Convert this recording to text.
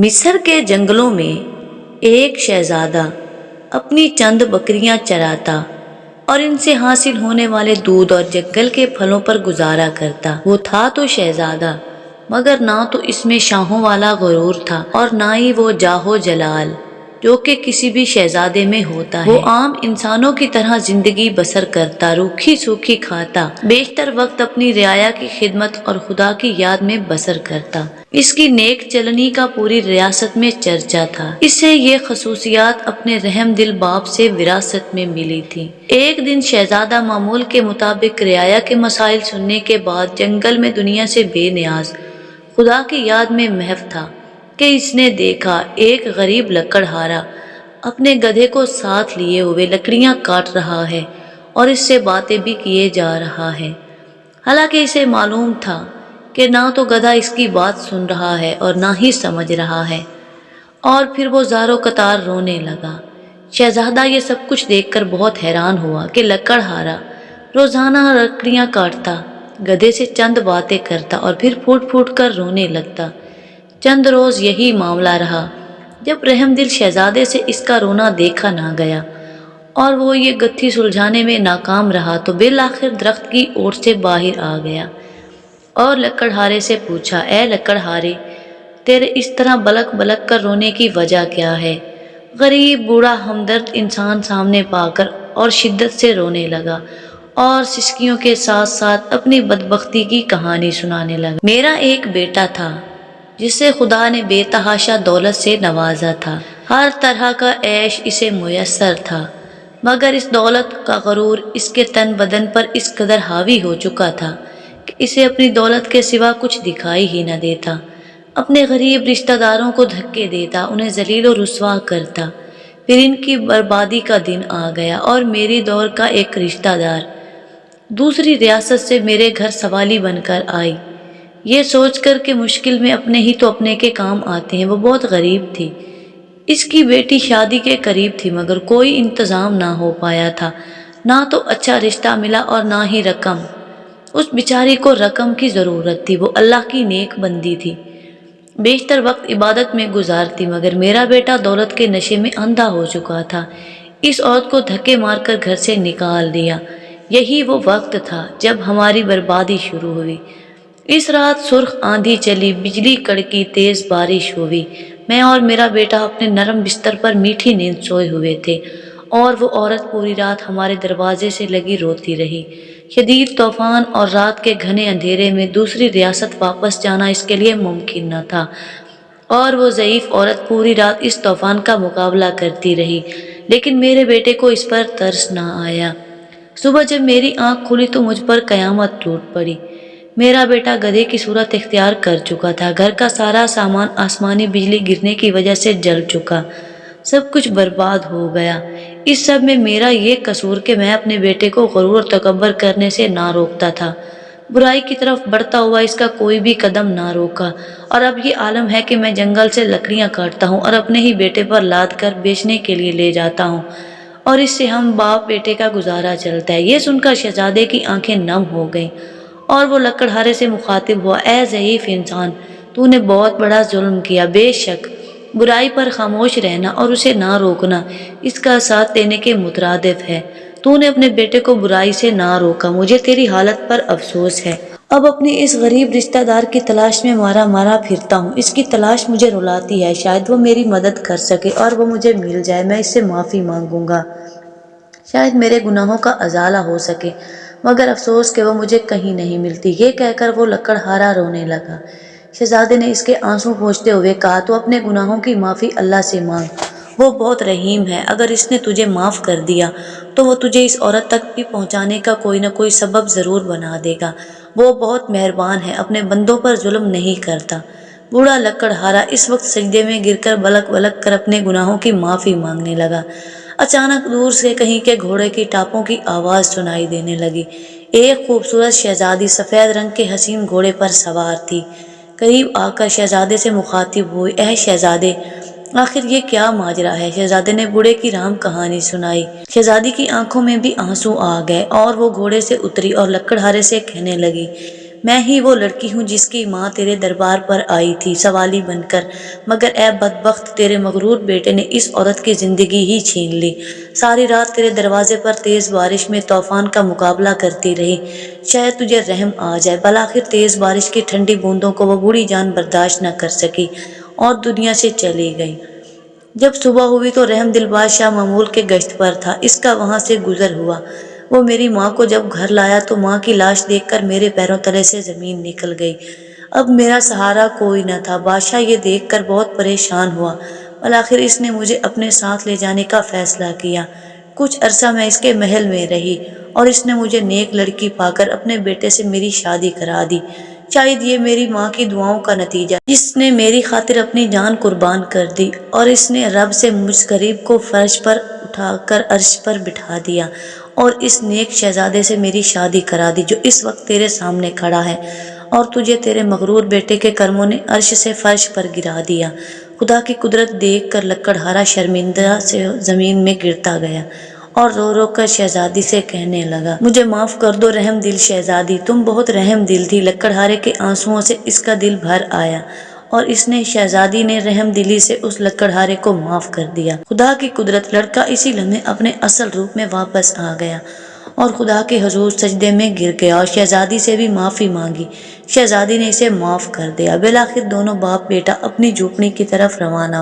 مصر کے جنگلوں میں ایک شہزادہ اپنی چند بکریاں چراتا اور ان سے حاصل ہونے والے دودھ اور جنگل کے پھلوں پر گزارا کرتا۔ وہ تھا تو شہزادہ، مگر نہ تو اس میں شاہوں والا غرور تھا اور نہ ہی وہ جاہو جلال جو کہ کسی بھی شہزادے میں ہوتا ہے۔ وہ عام انسانوں کی طرح زندگی بسر کرتا، روکھی سوکھی کھاتا، بیشتر وقت اپنی رعایا کی خدمت اور خدا کی یاد میں بسر کرتا۔ اس کی نیک چلنی کا پوری ریاست میں چرچا تھا۔ اسے یہ خصوصیات اپنے رحم دل باپ سے وراثت میں ملی تھی۔ ایک دن شہزادہ معمول کے مطابق رعایا کے مسائل سننے کے بعد جنگل میں دنیا سے بے نیاز خدا کی یاد میں محو تھا کہ اس نے دیکھا ایک غریب لکڑہارا اپنے گدھے کو ساتھ لیے ہوئے لکڑیاں کاٹ رہا ہے اور اس سے باتیں بھی کیے جا رہا ہے۔ حالانکہ اسے معلوم تھا کہ نہ تو گدھا اس کی بات سن رہا ہے اور نہ ہی سمجھ رہا ہے، اور پھر وہ زاروں قطار رونے لگا۔ شہزادہ یہ سب کچھ دیکھ کر بہت حیران ہوا کہ لکڑہارا روزانہ لکڑیاں کاٹتا، گدھے سے چند باتیں کرتا اور پھر پھوٹ پھوٹ کر رونے لگتا۔ چند روز یہی معاملہ رہا۔ جب رحم دل شہزادے سے اس کا رونا دیکھا نہ گیا اور وہ یہ گتھی سلجھانے میں ناکام رہا تو بالآخر درخت کی اوٹ سے باہر آ گیا اور لکڑہارے سے پوچھا، اے لکڑہارے، تیرے اس طرح بلک بلک کر رونے کی وجہ کیا ہے؟ غریب بوڑھا ہمدرد انسان سامنے پا کر اور شدت سے رونے لگا اور سسکیوں کے ساتھ ساتھ اپنی بدبختی کی کہانی سنانے لگا۔ میرا ایک بیٹا تھا جسے خدا نے بے تحاشا دولت سے نوازا تھا۔ ہر طرح کا عیش اسے میسر تھا، مگر اس دولت کا غرور اس کے تن بدن پر اس قدر حاوی ہو چکا تھا کہ اسے اپنی دولت کے سوا کچھ دکھائی ہی نہ دیتا۔ اپنے غریب رشتہ داروں کو دھکے دیتا، انہیں ذلیل و رسوا کرتا۔ پھر ان کی بربادی کا دن آ گیا اور میری دور کا ایک رشتہ دار دوسری ریاست سے میرے گھر سوالی بن کر آئی، یہ سوچ کر کہ مشکل میں اپنے ہی تو اپنے کے کام آتے ہیں۔ وہ بہت غریب تھی، اس کی بیٹی شادی کے قریب تھی، مگر کوئی انتظام نہ ہو پایا تھا، نہ تو اچھا رشتہ ملا اور نہ ہی رقم۔ اس بیچاری کو رقم کی ضرورت تھی، وہ اللہ کی نیک بندی تھی، بیشتر وقت عبادت میں گزارتی، مگر میرا بیٹا دولت کے نشے میں اندھا ہو چکا تھا۔ اس عورت کو دھکے مار کر گھر سے نکال دیا۔ یہی وہ وقت تھا جب ہماری بربادی شروع ہوئی۔ اس رات سرخ آندھی چلی، بجلی کڑکی، تیز بارش ہوئی۔ میں اور میرا بیٹا اپنے نرم بستر پر میٹھی نیند سوئے ہوئے تھے اور وہ عورت پوری رات ہمارے دروازے سے لگی روتی رہی۔ شدید طوفان اور رات کے گھنے اندھیرے میں دوسری ریاست واپس جانا اس کے لیے ممکن نہ تھا، اور وہ ضعیف عورت پوری رات اس طوفان کا مقابلہ کرتی رہی، لیکن میرے بیٹے کو اس پر ترس نہ آیا۔ صبح جب میری آنکھ کھلی تو مجھ پر قیامت ٹوٹ پڑی۔ میرا بیٹا گدھے کی صورت اختیار کر چکا تھا، گھر کا سارا سامان آسمانی بجلی گرنے کی وجہ سے جل چکا، سب کچھ برباد ہو گیا۔ اس سب میں میرا یہ قصور کہ میں اپنے بیٹے کو غرور اور تکبر کرنے سے نہ روکتا تھا، برائی کی طرف بڑھتا ہوا اس کا کوئی بھی قدم نہ روکا، اور اب یہ عالم ہے کہ میں جنگل سے لکڑیاں کاٹتا ہوں اور اپنے ہی بیٹے پر لاد کر بیچنے کے لیے لے جاتا ہوں، اور اس سے ہم باپ بیٹے کا گزارا چلتا ہے۔ یہ سن کر شہزادے کی آنکھیں نم ہو گئیں اور وہ لکڑہارے سے مخاطب ہوا، اے ضعیف انسان، تو نے بہت بڑا ظلم کیا۔ بے شک برائی پر خاموش رہنا اور اسے نہ روکنا اس کا ساتھ دینے کے مترادف ہے۔ تو نے اپنے بیٹے کو برائی سے نہ روکا، مجھے تیری حالت پر افسوس ہے۔ اب اپنے اس غریب رشتہ دار کی تلاش میں مارا مارا پھرتا ہوں، اس کی تلاش مجھے رلاتی ہے، شاید وہ میری مدد کر سکے اور وہ مجھے مل جائے، میں اس سے معافی مانگوں گا، شاید میرے گناہوں کا ازالہ ہو سکے، مگر افسوس کہ وہ مجھے کہیں نہیں ملتی۔ یہ کہہ کر وہ لکڑہارا رونے لگا۔ شہزادے نے اس کے آنسو پوچھتے ہوئے کہا، تو اپنے گناہوں کی معافی اللہ سے مانگ، وہ بہت رحیم ہے، اگر اس نے تجھے معاف کر دیا تو وہ تجھے اس عورت تک بھی پہنچانے کا کوئی نہ کوئی سبب ضرور بنا دے گا، وہ بہت مہربان ہے، اپنے بندوں پر ظلم نہیں کرتا۔ بوڑھا لکڑہارا اس وقت سجدے میں گر کر بلک بلک کر اپنے گناہوں کی معافی مانگنے لگا۔ اچانک دور سے کہیں کے گھوڑے کی ٹاپوں کی آواز سنائی دینے لگی۔ ایک خوبصورت شہزادی سفید رنگ کے حسین گھوڑے پر سوار تھی، قریب آ کر شہزادے سے مخاطب ہوئی، اے شہزادے، آخر یہ کیا ماجرا ہے؟ شہزادے نے بوڑھے کی رام کہانی سنائی۔ شہزادی کی آنکھوں میں بھی آنسو آ گئے اور وہ گھوڑے سے اتری اور لکڑہارے سے کہنے لگی، میں ہی وہ لڑکی ہوں جس کی ماں تیرے دربار پر آئی تھی سوالی بن کر، مگر اے بدبخت تیرے مغرور بیٹے نے اس عورت کی زندگی ہی چھین لی۔ ساری رات تیرے دروازے پر تیز بارش میں طوفان کا مقابلہ کرتی رہی، شاید تجھے رحم آ جائے۔ بالآخر تیز بارش کی ٹھنڈی بوندوں کو وہ بوڑھی جان برداشت نہ کر سکی اور دنیا سے چلی گئی۔ جب صبح ہوئی تو رحم دل بادشاہ معمول کے گشت پر تھا، اس کا وہاں سے گزر ہوا۔ وہ میری ماں کو جب گھر لایا تو ماں کی لاش دیکھ کر میرے پیروں تلے سے زمین نکل گئی۔ اب میرا سہارا کوئی نہ تھا۔ بادشاہ یہ دیکھ کر بہت پریشان ہوا۔ بالآخر اس نے مجھے اپنے ساتھ لے جانے کا فیصلہ کیا۔ کچھ عرصہ میں اس کے محل میں رہی اور اس نے مجھے نیک لڑکی پا کر اپنے بیٹے سے میری شادی کرا دی۔ شاید یہ میری ماں کی دعاؤں کا نتیجہ، جس نے میری خاطر اپنی جان قربان کر دی، اور اس نے رب سے مجھ غریب کو فرش پر اٹھا کر عرش پر بٹھا دیا اور اس نیک شہزادے سے میری شادی کرا دی جو اس وقت تیرے سامنے کھڑا ہے، اور تجھے تیرے مغرور بیٹے کے کرموں نے عرش سے فرش پر گرا دیا۔ خدا کی قدرت دیکھ کر لکڑہارا شرمندہ سے زمین میں گرتا گیا اور رو رو کر شہزادی سے کہنے لگا، مجھے معاف کر دو رحم دل شہزادی، تم بہت رحم دل تھی۔ لکڑہارے کے آنسوؤں سے اس کا دل بھر آیا اور اس نے شہزادی نے رحم دلی سے اس لکڑہارے کو معاف کر دیا۔ خدا کی قدرت، لڑکا اسی لمحے اپنے اصل روپ میں واپس آ گیا اور خدا کے حضور سجدے میں گر گیا اور شہزادی سے بھی معافی مانگی۔ شہزادی نے اسے معاف کر دیا۔ بالآخر دونوں باپ بیٹا اپنی جھونپڑی کی طرف روانہ